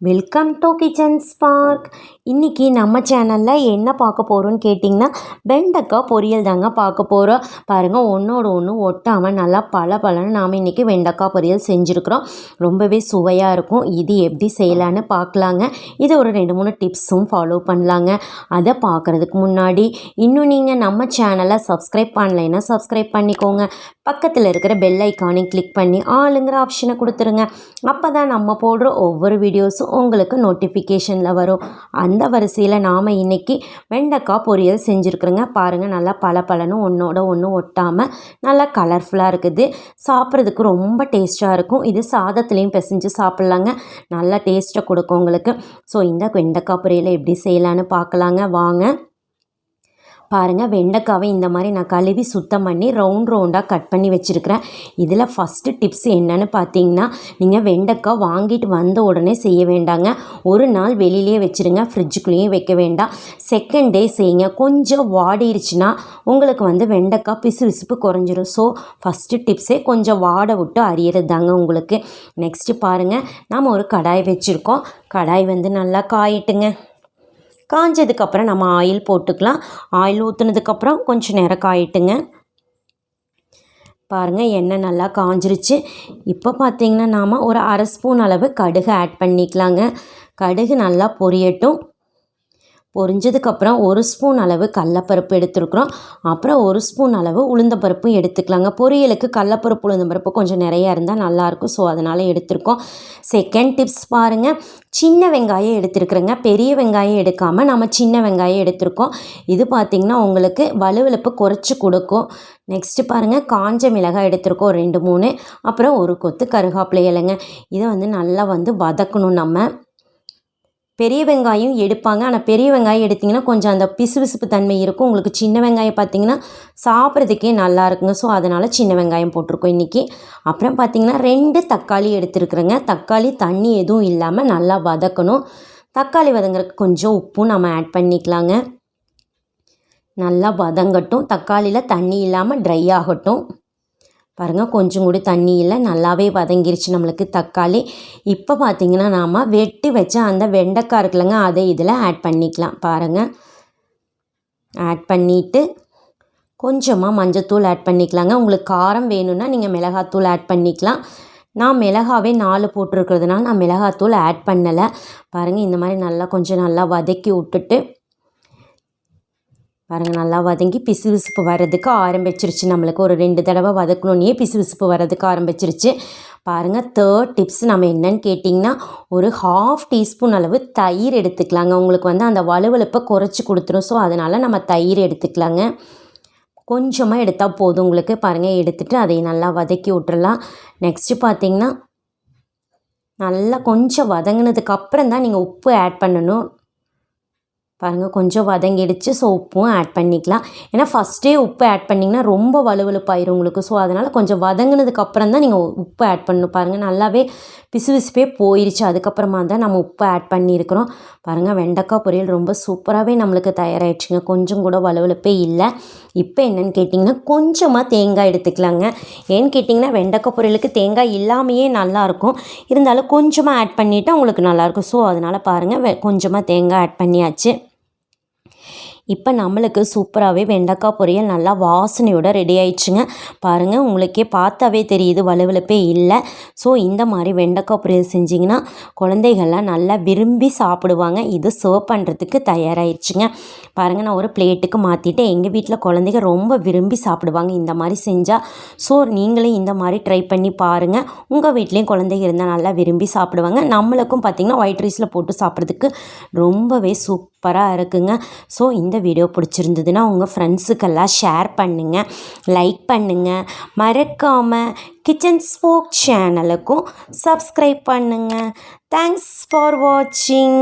Welcome to kitchen spark. இன்றைக்கி நம்ம சேனலில் என்ன பார்க்க போகிறோன்னு கேட்டிங்கன்னா வெண்டைக்காய் பொரியல் தாங்க பார்க்க போகிறோம். பாருங்கள், ஒன்றோட ஒன்று ஒட்டாமல் நல்லா பலன்னு நாம் இன்றைக்கி வெண்டைக்காய் பொரியல் செஞ்சுருக்குறோம். ரொம்பவே சுவையாக இருக்கும். இது எப்படி செய்யலான்னு பார்க்கலாங்க. இது ஒரு 2-3 டிப்ஸும் ஃபாலோ பண்ணலாங்க. அதை பார்க்குறதுக்கு முன்னாடி இன்னும் நீங்கள் நம்ம சேனலை சப்ஸ்கிரைப் பண்ணலைன்னா சப்ஸ்கிரைப் பண்ணிக்கோங்க. பக்கத்தில் இருக்கிற பெல் ஐக்கானை கிளிக் பண்ணி ஆளுங்கிற ஆப்ஷனை கொடுத்துருங்க. அப்போ தான் நம்ம போடுற ஒவ்வொரு வீடியோஸும் உங்களுக்கு நோட்டிஃபிகேஷனில் வரும். அந்த வரிசையில் நாம் இன்றைக்கி வெண்டைக்காய் பொரியல் செஞ்சுருக்குறோங்க. பாருங்கள், நல்லா பலன்னு ஒன்றோட ஒன்று ஒட்டாமல் நல்லா கலர்ஃபுல்லாக இருக்குது. சாப்பிட்றதுக்கு ரொம்ப டேஸ்ட்டாக இருக்கும். இது சாதத்துலேயும் பிசைஞ்சு சாப்பிட்லாங்க. நல்லா டேஸ்ட்டை கொடுக்கும் உங்களுக்கு. ஸோ இந்த வெண்டைக்காய் பொரியலை எப்படி செய்யலான்னு பார்க்கலாங்க, வாங்க. பாருங்கள், வெண்டைக்காவை இந்த மாதிரி நான் கழுவி சுத்தம் பண்ணி ரவுண்டாக கட் பண்ணி வச்சுருக்கிறேன். இதில் ஃபஸ்ட்டு டிப்ஸ் என்னன்னு பார்த்தீங்கன்னா, நீங்கள் வெண்டைக்காய் வாங்கிட்டு வந்த உடனே செய்ய வேண்டாங்க. ஒரு நாள் வெளியிலே வச்சுருங்க, ஃப்ரிட்ஜுக்குள்ளேயும் வைக்க வேண்டாம். செகண்ட் டே செய்யுங்க. கொஞ்சம் வாடிடுச்சுன்னா உங்களுக்கு வெண்டைக்காய் பிசுபிசுப்பு குறைஞ்சிரும். ஸோ ஃபஸ்ட்டு டிப்ஸே கொஞ்சம் வாட விட்டு அரியறது தாங்க உங்களுக்கு. நெக்ஸ்ட்டு பாருங்கள், நாம் ஒரு கடாய் வச்சுருக்கோம். கடாய் நல்லா காயிட்டுங்க. காஞ்சதுக்கப்புறம் நம்ம ஆயில் போட்டுக்கலாம். ஆயில் ஊற்றுனதுக்கப்புறம் கொஞ்சம் நேரம் காயிட்டுங்க. பாருங்கள், எண்ணெய் நல்லா காஞ்சிருச்சு. இப்போ பார்த்திங்கன்னா நாம் ஒரு 1/2 ஸ்பூன் அளவு கடுகு ஆட் பண்ணிக்கலாங்க. கடுகு நல்லா பொரியட்டும். பொரிஞ்சதுக்கப்புறம் 1 ஸ்பூன் அளவு கடலப்பருப்பு எடுத்துருக்குறோம். அப்புறம் 1 ஸ்பூன் அளவு உளுந்தம்பருப்பும் எடுத்துக்கலாங்க. பொரியலுக்கு கடலப்பருப்பு உளுந்தம்பருப்பு கொஞ்சம் நிறையா இருந்தால் நல்லாயிருக்கும். ஸோ அதனால் எடுத்துருக்கோம். செகண்ட் டிப்ஸ் பாருங்கள், சின்ன வெங்காயம் எடுத்துருக்குறேங்க. பெரிய வெங்காயம் எடுக்காமல் நம்ம சின்ன வெங்காயம் எடுத்துருக்கோம். இது பார்த்திங்கன்னா உங்களுக்கு வலுவலுப்பு குறைச்சி கொடுக்கும். நெக்ஸ்ட்டு பாருங்கள், காஞ்ச மிளகாய் எடுத்துருக்கோம் 2-3. அப்புறம் ஒரு கொத்து கருகாப்பிலை இலைங்க. இதை நல்லா வதக்கணும் நம்ம. பெரிய வெங்காயம் எடுப்பாங்க. ஆனால் பெரிய வெங்காயம் எடுத்திங்கன்னா கொஞ்சம் அந்த பிசுபிசுப்பு தன்மை இருக்கும். உங்களுக்கு சின்ன வெங்காயம் பார்த்திங்கன்னா சாப்பிட்றதுக்கே நல்லா இருக்குங்க. ஸோ அதனால் சின்ன வெங்காயம் போட்டிருக்கோம் இன்றைக்கி. அப்புறம் பார்த்திங்கன்னா 2 தக்காளி எடுத்துருக்குறேங்க. தக்காளி தண்ணி எதுவும் இல்லாமல் நல்லா வதக்கணும். தக்காளி வதங்குறதுக்கு கொஞ்சம் உப்பும் நம்ம ஆட் பண்ணிக்கலாங்க. நல்லா வதங்கட்டும். தக்காளியில் தண்ணி இல்லாமல் ட்ரை ஆகட்டும். பாருங்கள், கொஞ்சம் கூட தண்ணி இல்லை, நல்லாவே வதங்கிருச்சு நம்மளுக்கு தக்காளி. இப்போ பார்த்திங்கன்னா நாம் வெட்டி வச்ச அந்த வெண்டைக்காய் இருக்குல்லங்க, அதை இதில் ஆட் பண்ணிக்கலாம். பாருங்கள், ஆட் பண்ணிவிட்டு கொஞ்சமாக மஞ்சத்தூள் ஆட் பண்ணிக்கலாங்க. உங்களுக்கு காரம் வேணும்னா நீங்கள் மிளகாத்தூள் ஆட் பண்ணிக்கலாம். நான் மிளகாவே 4 போட்டிருக்கிறதுனால நான் மிளகாத்தூள் ஆட் பண்ணலை. பாருங்கள், இந்த மாதிரி கொஞ்சம் நல்லா வதக்கி விட்டுட்டு பாருங்கள், நல்லா வதங்கி பிசுபிசுப்பு வர்றதுக்கு ஆரம்பிச்சிருச்சு. நம்மளுக்கு ஒரு 2 தடவை வதக்கணுன்னே பிசுபிசுப்பு வர்றதுக்கு ஆரம்பிச்சிருச்சு. பாருங்கள், தேர்ட் டிப்ஸ் நம்ம என்னன்னு கேட்டிங்கன்னா, ஒரு 1/2 டீஸ்பூன் அளவு தயிர் எடுத்துக்கலாங்க. உங்களுக்கு அந்த வலுவலுப்பை குறைச்சி கொடுத்துரும். ஸோ அதனால் நம்ம தயிர் எடுத்துக்கலாங்க. கொஞ்சமாக எடுத்தால் போதும் உங்களுக்கு. பாருங்கள், எடுத்துகிட்டு அதை நல்லா வதக்கி விட்டுறலாம். நெக்ஸ்ட்டு பார்த்திங்கன்னா, நல்லா கொஞ்சம் வதங்கினதுக்கப்புறம் தான் நீங்கள் உப்பு ஆட் பண்ணணும். பாருங்கள், கொஞ்சம் வதங்கிடுச்சு. ஸோ உப்பும் ஆட் பண்ணிக்கலாம். ஏன்னா ஃபஸ்ட்டே உப்பு ஆட் பண்ணிங்கன்னா ரொம்ப வலுவலுப்பாயிரும் உங்களுக்கு. ஸோ அதனால் கொஞ்சம் வதங்கினதுக்கப்புறம் தான் நீங்கள் உப்பு ஆட் பண்ணணும். பாருங்கள், நல்லாவே பிசுபிசுப்பே போயிடுச்சு. அதுக்கப்புறமா தான் நம்ம உப்பு ஆட் பண்ணியிருக்கிறோம். பாருங்கள், வெண்டைக்காய் பொரியல் ரொம்ப சூப்பராகவே நம்மளுக்கு தயாராகிடுச்சுங்க. கொஞ்சம் கூட வலுவலுப்பே இல்லை. இப்போ என்னென்னு கேட்டிங்கன்னா, கொஞ்சமாக தேங்காய் எடுத்துக்கலாங்க. ஏன்னு கேட்டிங்கன்னா, வெண்டைக்காய் பொரியலுக்கு தேங்காய் இல்லாமையே நல்லாயிருக்கும். இருந்தாலும் கொஞ்சமாக ஆட் பண்ணிவிட்டு உங்களுக்கு நல்லாயிருக்கும். ஸோ அதனால் பாருங்கள், கொஞ்சமாக தேங்காய் ஆட் பண்ணியாச்சு. இப்போ நம்மளுக்கு சூப்பராகவே வெண்டைக்காய் பொரியல் நல்லா வாசனையோட ரெடி ஆயிடுச்சுங்க. பாருங்கள், உங்களுக்கே பார்த்தாவே தெரியுது, வலுவலுப்பே இல்லை. ஸோ இந்த மாதிரி வெண்டைக்காய் பொரியல் செஞ்சிங்கன்னா குழந்தைகள்லாம் நல்லா விரும்பி சாப்பிடுவாங்க. இது சர்வ் பண்ணுறதுக்கு தயாராகிடுச்சுங்க. பாருங்கள், நான் ஒரு பிளேட்டுக்கு மாற்றிட்டு எங்கள் வீட்டில் குழந்தைங்க ரொம்ப விரும்பி சாப்பிடுவாங்க இந்த மாதிரி செஞ்சால். ஸோ நீங்களே இந்த மாதிரி ட்ரை பண்ணி பாருங்கள். உங்கள் வீட்லேயும் குழந்தைங்க இருந்தால் நல்லா விரும்பி சாப்பிடுவாங்க. நம்மளுக்கும் பார்த்திங்கன்னா ஒயிட் ரைஸில் போட்டு சாப்பிட்றதுக்கு ரொம்பவே சூப்பராக இருக்குங்க. ஸோ இந்த வீடியோ பிடிச்சிருந்ததுன்னா உங்கள் ஃப்ரெண்ட்ஸுக்கெல்லாம் ஷேர் பண்ணுங்கள், லைக் பண்ணுங்கள். மறக்காமல் கிச்சன் ஸ்பார்க் சேனலுக்கும் சப்ஸ்கிரைப் பண்ணுங்கள். தேங்க்ஸ் ஃபார் வாட்சிங்.